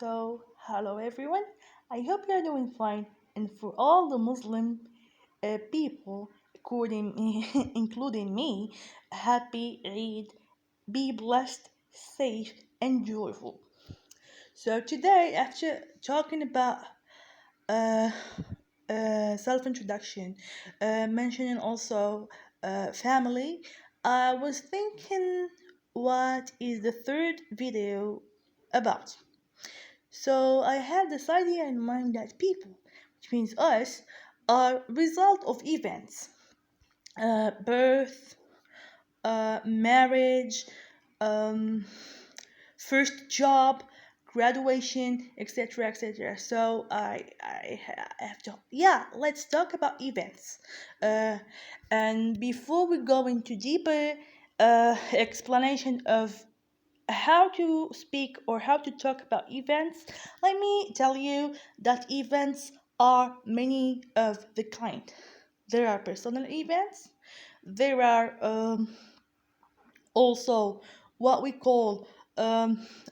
Hello everyone. I hope you're doing fine. And for all the Muslim people, including me, happy Eid. Be blessed, safe, and joyful. So today, after talking about uh, self-introduction, mentioning also family, I was thinking, what is the third video about? So I had this idea in mind that people, which means us, are result of events, birth, marriage, um, first job, graduation, etc., etc. So I have to, yeah, let's talk about events. Uh, and before we go into deeper explanation of how to speak or how to talk about events, let me tell you that events are many of the kind. There are personal events, there are also what we call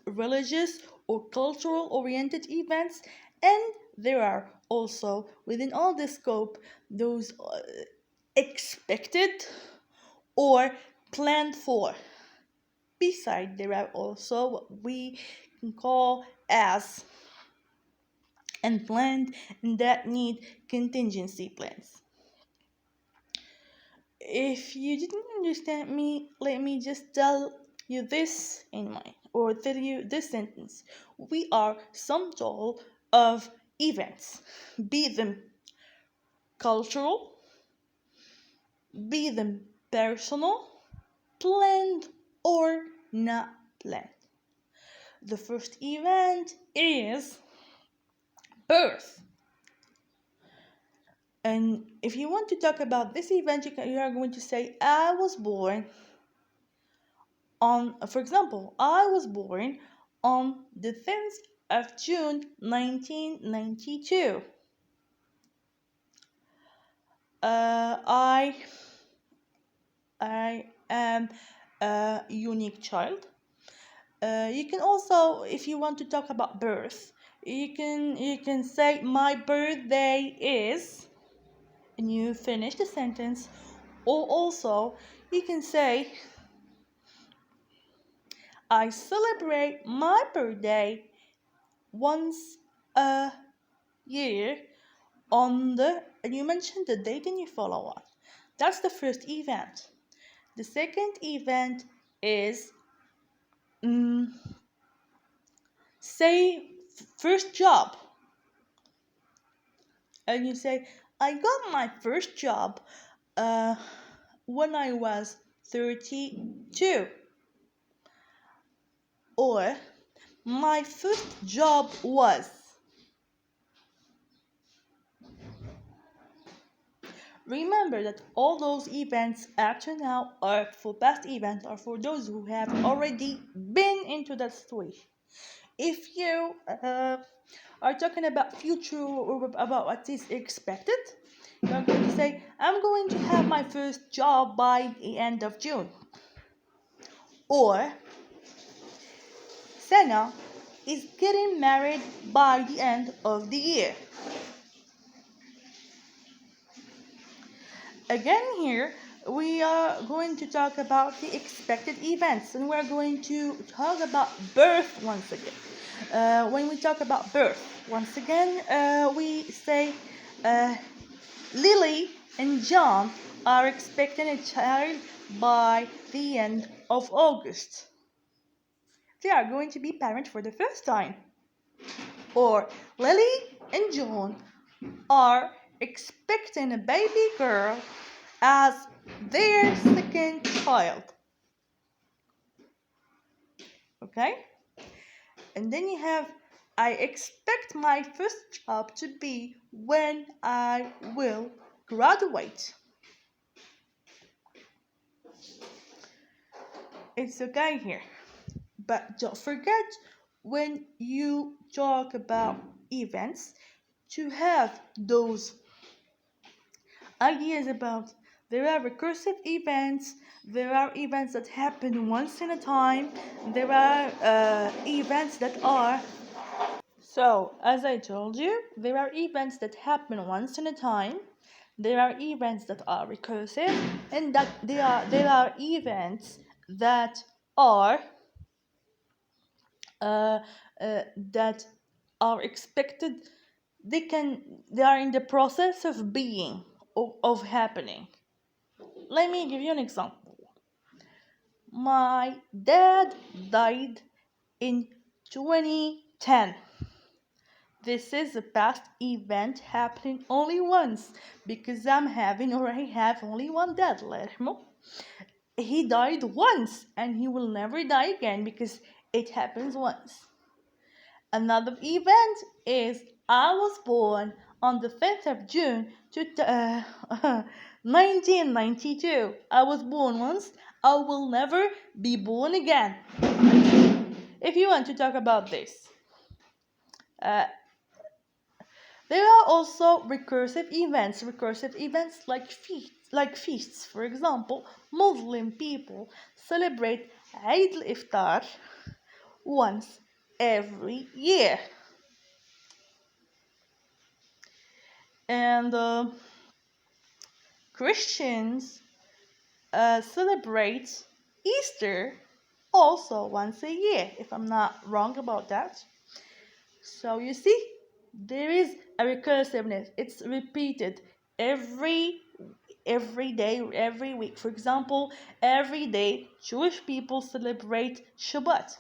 religious or cultural oriented events, and there are also within all this scope those expected or planned for. Beside, there are also what we can call as unplanned and that need contingency plans. If you didn't understand me, let me just tell you this in mind, or tell you this sentence. We are sum total of events, be them cultural, be them personal, planned or not planned. The first event is birth. And if you want to talk about this event, you are going to say, I was born on, for example, I was born on the 10th of June 1992. I am a unique child. You can also, if you want to talk about birth, you can say my birthday is, and you finish the sentence. Or also, you can say I celebrate my birthday once a year on the, and you mention the date and you follow on. That's the first event. The second event is, mm, say, first job. And you say, I got my first job uh, when I was 32. Or my first job was. Remember that all those events up to now are for past events, or for those who have already been into that situation. If you are talking about future or about what is expected, you're going to say, I'm going to have my first job by the end of June. Or Senna is getting married by the end of the year. Again, here we are going to talk about the expected events, and we're going to talk about birth once again. When we talk about birth, once again, we say Lily and John are expecting a child by the end of August. They are going to be parents for the first time. Or Lily and John are expecting a baby girl as their second child. Okay? And then you have, I expect my first job to be when I will graduate. It's okay here. But don't forget, when you talk about events, to have those ideas about, there are recursive events, there are events that happen once in a time, there are events that are So, as I told you, there are events that happen once in a time. There are events that are recursive, and that there are events that are uh, that are expected. They are in the process of being, of happening. Let me give you an example. My dad died in 2010. This is a past event happening only once because I have only one dad, الله He died once and he will never die again because it happens once. Another event is I was born on the 5th of June 1992. I was born once, I will never be born again. If you want to talk about this, uh, there are also recursive events like feasts. For example, Muslim people celebrate Eid al-Iftar once every year. And Christians celebrate Easter also once a year, if I'm not wrong about that. So you see, there is a recursiveness. It's repeated every day or every week. For example, every day Jewish people celebrate Shabbat.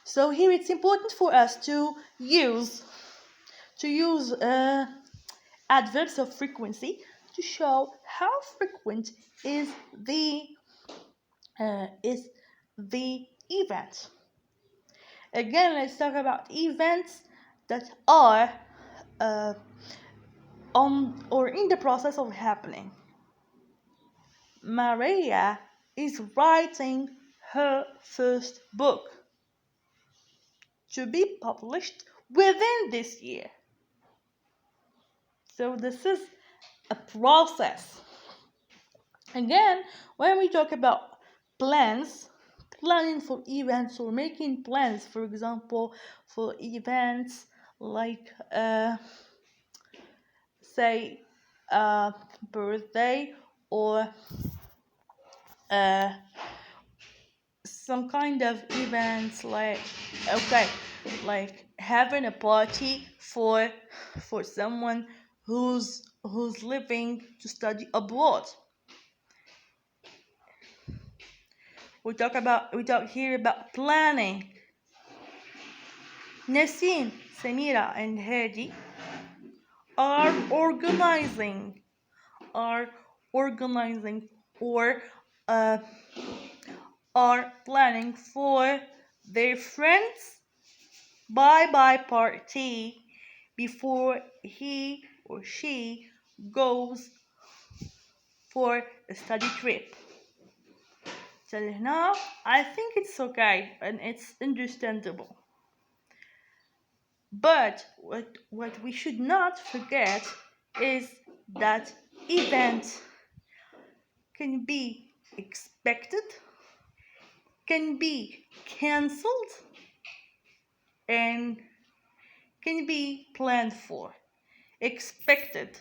So here it's important for us to use adverbs of frequency to show how frequent is the event. Again, let's talk about events that are on or in the process of happening. Maria is writing her first book to be published within this year. So this is a process. Again, when we talk about planning for events or making plans, for example, for events like say birthday or some kind of events like having a party for someone who's living to study abroad. We talk here about planning. Nassim, Samira, and Hadi are organizing or are planning for their friends bye-bye party before he or she goes for a study trip. Till now, I think it's okay and it's understandable. But what we should not forget is that events can be expected, can be cancelled, and can be planned for. Expected